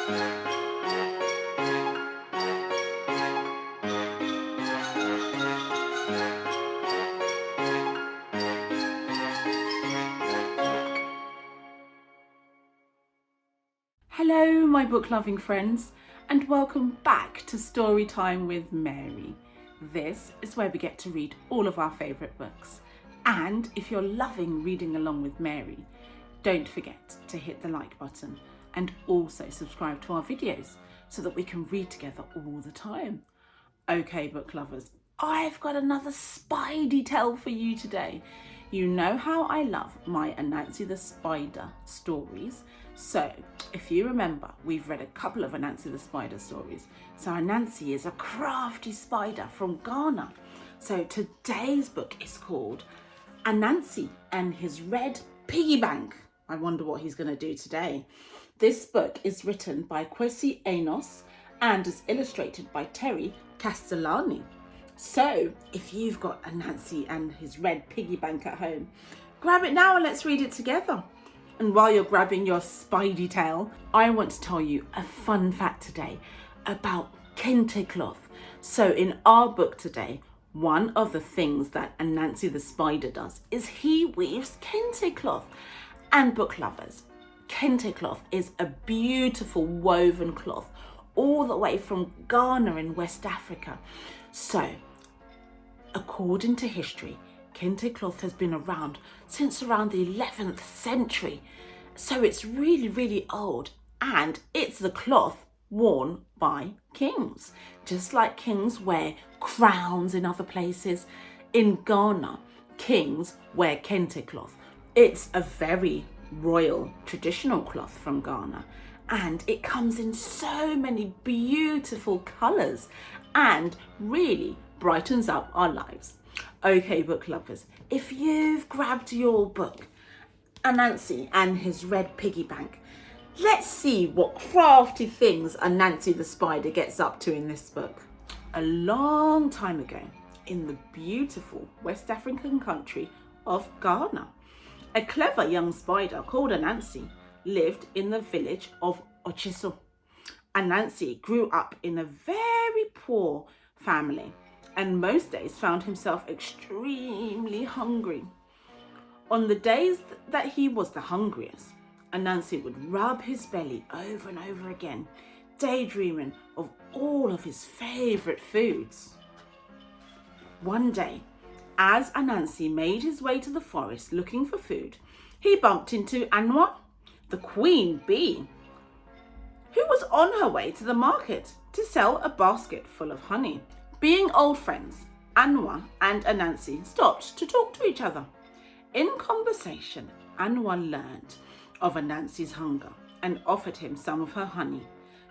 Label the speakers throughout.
Speaker 1: Hello my book loving friends, and welcome back to Storytime with Mary. This is where we get to read all of our favourite books, and if you're loving reading along with Mary, don't forget to hit the like button and also subscribe to our videos so that we can read together all the time. Okay book lovers, I've got another Spidey tale for you today. You know how I love my Ananse the Spider stories. So if you remember, we've read a couple of Ananse the Spider stories. So Ananse is a crafty spider from Ghana. So today's book is called Ananse and his Red Piggy Bank. I wonder what he's going to do today. This book is written by Kwesi Enos and is illustrated by Terry Castellani. So if you've got Ananse and his Red Piggy Bank at home, grab it now and let's read it together. And while you're grabbing your Spidey tale, I want to tell you a fun fact today about kente cloth. So in our book today, one of the things that Ananse the Spider does is he weaves kente cloth. And book lovers, kente cloth is a beautiful woven cloth all the way from Ghana in West Africa. So, according to history, kente cloth has been around since around the 11th century. So it's really, really old, and it's the cloth worn by kings. Just like kings wear crowns in other places, in Ghana, kings wear kente cloth. It's a very royal traditional cloth from Ghana, and it comes in so many beautiful colours and really brightens up our lives. Okay book lovers, if you've grabbed your book, Ananse and his Red Piggy Bank, let's see what crafty things Ananse the Spider gets up to in this book. A long time ago, in the beautiful West African country of Ghana, a clever young spider called Ananse lived in the village of Ochiso. Ananse grew up in a very poor family and most days found himself extremely hungry. On the days that he was the hungriest, Ananse would rub his belly over and over again, daydreaming of all of his favourite foods. One day, as Ananse made his way to the forest looking for food, he bumped into Anwa, the queen bee, who was on her way to the market to sell a basket full of honey. Being old friends, Anwa and Ananse stopped to talk to each other. In conversation, Anwa learned of Ananse's hunger and offered him some of her honey,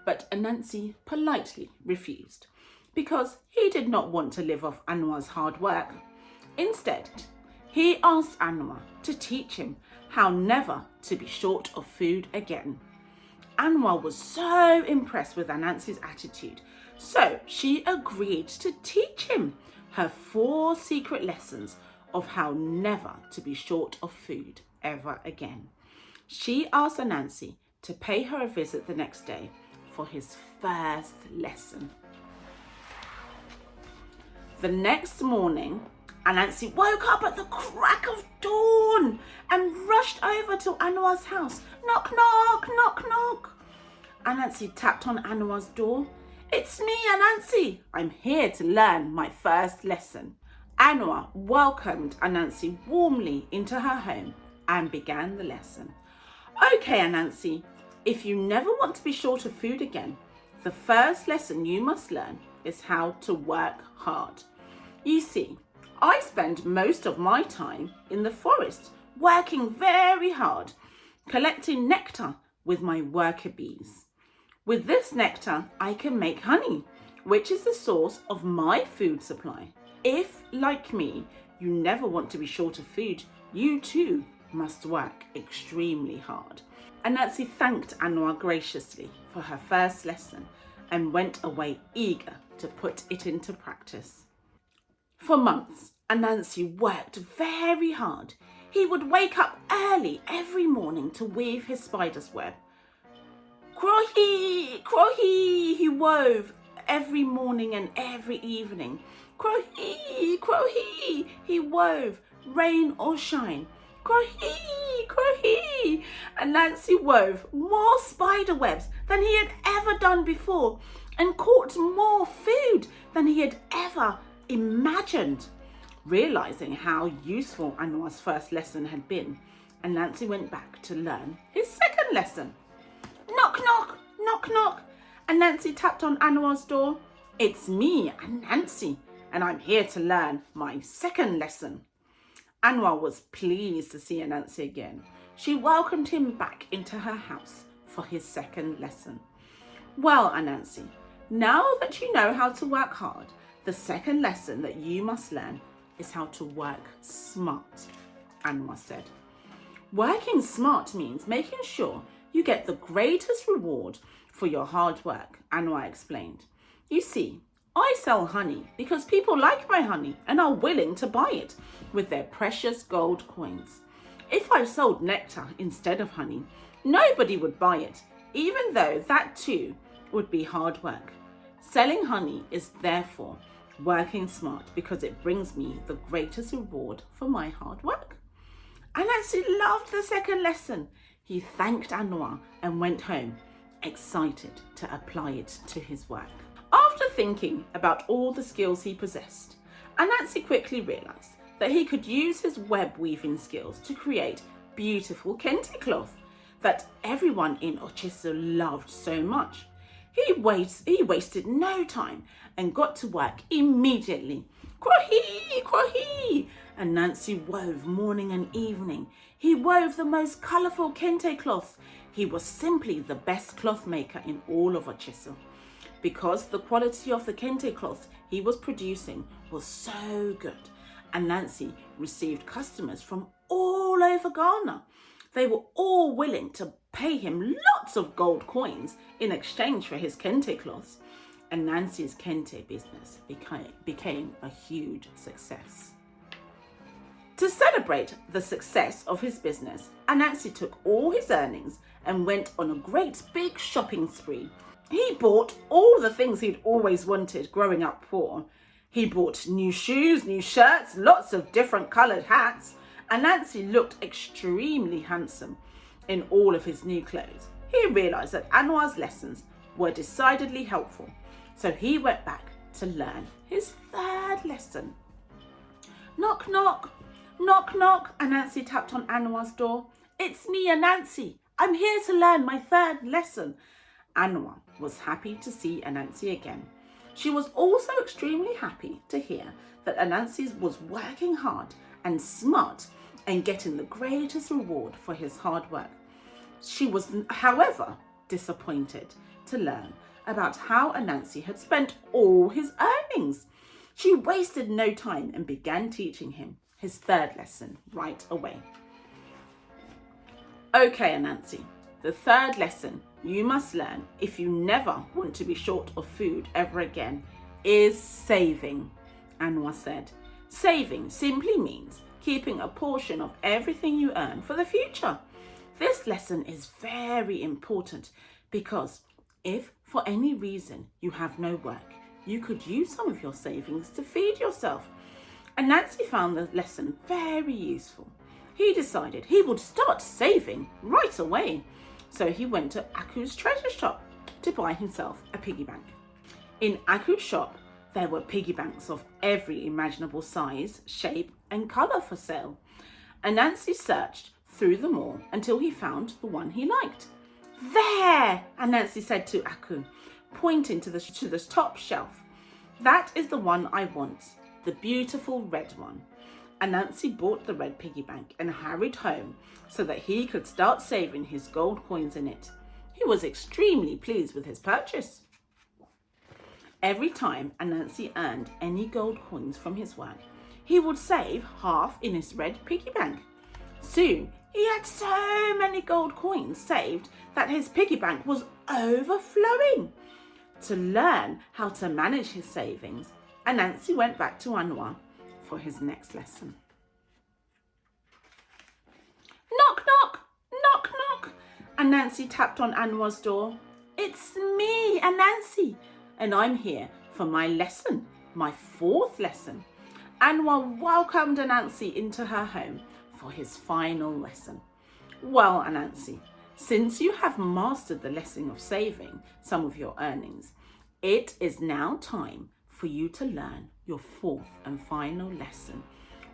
Speaker 1: but Ananse politely refused because he did not want to live off Anwa's hard work. Instead, he asked Anwa to teach him how never to be short of food again. Anwa was so impressed with Ananse's attitude, so she agreed to teach him her 4 secret lessons of how never to be short of food ever again. She asked Ananse to pay her a visit the next day for his first lesson. The next morning, Ananse woke up at the crack of dawn and rushed over to Anwa's house. Knock, knock, knock, knock. Ananse tapped on Anwa's door. It's me, Ananse. I'm here to learn my first lesson. Anwa welcomed Ananse warmly into her home and began the lesson. Okay, Ananse, if you never want to be short of food again, the first lesson you must learn is how to work hard. You see, I spend most of my time in the forest working very hard, collecting nectar with my worker bees. With this nectar, I can make honey, which is the source of my food supply. If, like me, you never want to be short of food, you too must work extremely hard. Ananse thanked Anwa graciously for her first lesson and went away eager to put it into practice. For months, Ananse worked very hard. He would wake up early every morning to weave his spider's web. Crow-hee, crow-hee, he wove every morning and every evening. Crow-hee, crow-hee, he wove, rain or shine. Crow-hee, crow-hee. Ananse wove more spider webs than he had ever done before and caught more food than he had ever imagined. Realizing how useful Anwar's first lesson had been, Ananse went back to learn his second lesson. Knock, knock, knock, knock. Ananse tapped on Anwar's door. It's me, Ananse, and I'm here to learn my second lesson. Anwar was pleased to see Ananse again. She welcomed him back into her house for his second lesson. Well, Ananse, now that you know how to work hard, the second lesson that you must learn is how to work smart, Anwar said. Working smart means making sure you get the greatest reward for your hard work, Anwar explained. You see, I sell honey because people like my honey and are willing to buy it with their precious gold coins. If I sold nectar instead of honey, nobody would buy it, even though that too would be hard work. Selling honey is therefore working smart because it brings me the greatest reward for my hard work. Ananse loved the second lesson. He thanked Anwar and went home, excited to apply it to his work. After thinking about all the skills he possessed, Ananse quickly realized that he could use his web weaving skills to create beautiful kente cloth that everyone in Ochiso loved so much. He wasted no time and got to work immediately. Crow-hee, crow-hee. Ananse wove morning and evening. He wove the most colourful kente cloths. He was simply the best cloth maker in all of Ochiso. Because the quality of the kente cloths he was producing was so good, Ananse received customers from all over Ghana. They were all willing to pay him lots of gold coins in exchange for his kente cloths. Ananse's kente business became a huge success. To celebrate the success of his business, Ananse took all his earnings and went on a great big shopping spree. He bought all the things he'd always wanted growing up poor. He bought new shoes, new shirts, lots of different coloured hats. Ananse looked extremely handsome in all of his new clothes. He realised that Anwar's lessons were decidedly helpful, so he went back to learn his third lesson. Knock, knock, knock, knock. Ananse tapped on Anwar's door. It's me, Ananse. I'm here to learn my third lesson. Anwar was happy to see Ananse again. She was also extremely happy to hear that Ananse was working hard and smart and getting the greatest reward for his hard work. She was, however, disappointed to learn about how Ananse had spent all his earnings. She wasted no time and began teaching him his third lesson right away. Okay, Ananse, the third lesson you must learn if you never want to be short of food ever again is saving, Anwar said. Saving simply means keeping a portion of everything you earn for the future. This lesson is very important because if for any reason you have no work, you could use some of your savings to feed yourself. Ananse found the lesson very useful. He decided he would start saving right away. So he went to Aku's treasure shop to buy himself a piggy bank. In Aku's shop, there were piggy banks of every imaginable size, shape and colour for sale. Ananse searched through them all until he found the one he liked. There, Ananse said to Aku, pointing to the top shelf. That is the one I want, the beautiful red one. Ananse bought the red piggy bank and hurried home so that he could start saving his gold coins in it. He was extremely pleased with his purchase. Every time Ananse earned any gold coins from his work, he would save half in his red piggy bank. Soon, he had so many gold coins saved that his piggy bank was overflowing. To learn how to manage his savings, Ananse went back to Anwar for his next lesson. Knock, knock, knock, knock. Ananse tapped on Anwar's door. It's me, Ananse, and I'm here for my lesson, my 4th lesson. Anwar welcomed Ananse into her home for his final lesson. Well, Ananse, since you have mastered the lesson of saving some of your earnings, it is now time for you to learn your 4th and final lesson,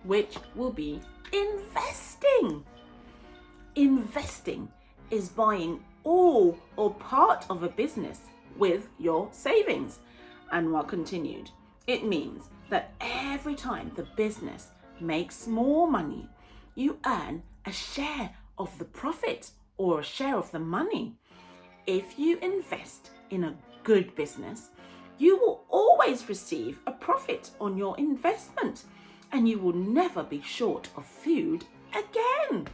Speaker 1: which will be investing. Investing is buying all or part of a business with your savings. Anwar continued, it means that every time the business makes more money, you earn a share of the profit or a share of the money. If you invest in a good business, you will always receive a profit on your investment and you will never be short of food again.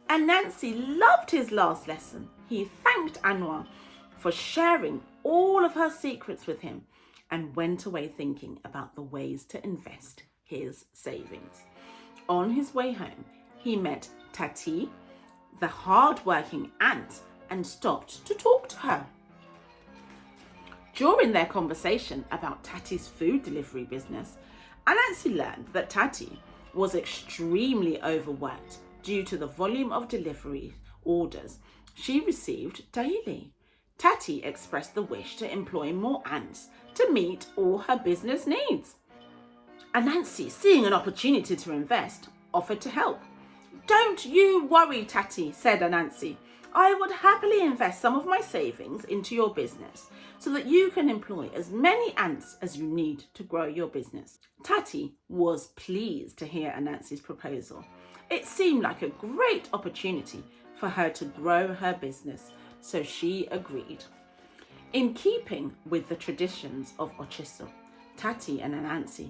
Speaker 1: Ananse loved his last lesson. He thanked Anwar for sharing all of her secrets with him and went away thinking about the ways to invest his savings. On his way home, he met Tati, the hard-working ant, and stopped to talk to her. During their conversation about Tati's food delivery business, Ananse learned that Tati was extremely overworked due to the volume of delivery orders she received daily. Tati expressed the wish to employ more ants to meet all her business needs. Ananse, seeing an opportunity to invest, offered to help. Don't you worry, Tati, said Ananse. I would happily invest some of my savings into your business so that you can employ as many ants as you need to grow your business. Tati was pleased to hear Ananse's proposal. It seemed like a great opportunity for her to grow her business, so she agreed. In keeping with the traditions of Ochiso, Tati and Ananse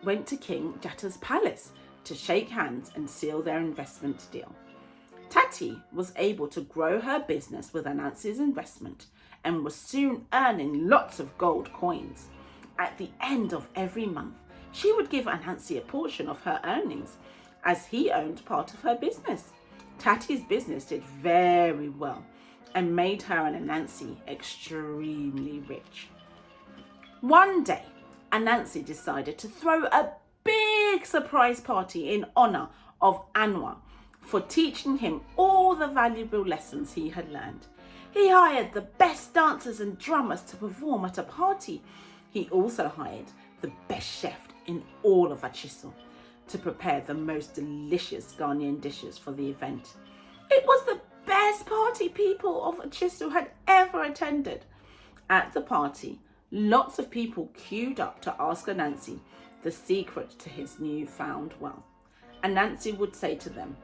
Speaker 1: went to King Jatta's palace to shake hands and seal their investment deal. Tati was able to grow her business with Ananses Investment and was soon earning lots of gold coins. At the end of every month, she would give Ananse a portion of her earnings as he owned part of her business. Tati's business did very well and made her and Ananse extremely rich. One day, Ananse decided to throw a big surprise party in honor of Anwar for teaching him all the valuable lessons he had learned. He hired the best dancers and drummers to perform at a party. He also hired the best chef in all of Achiso to prepare the most delicious Ghanaian dishes for the event. It was the best party people of Achiso had ever attended. At the party, lots of people queued up to ask Ananse the secret to his newfound wealth. Ananse would say to them,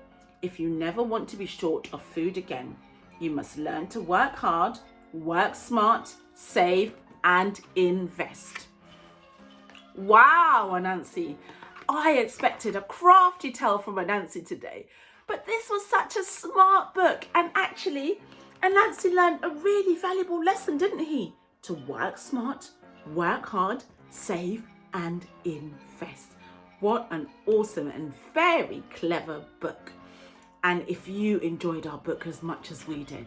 Speaker 1: if you never want to be short of food again, you must learn to work hard, work smart, save, and invest. Wow, Ananse. I expected a crafty tale from Ananse today, but this was such a smart book, and actually, Ananse learned a really valuable lesson, didn't he? To work smart, work hard, save, and invest. What an awesome and very clever book. And if you enjoyed our book as much as we did,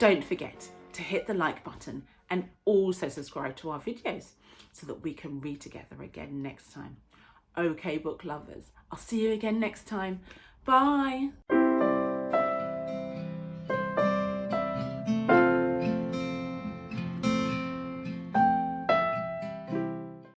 Speaker 1: don't forget to hit the like button and also subscribe to our videos so that we can read together again next time. Okay, book lovers, I'll see you again next time. Bye.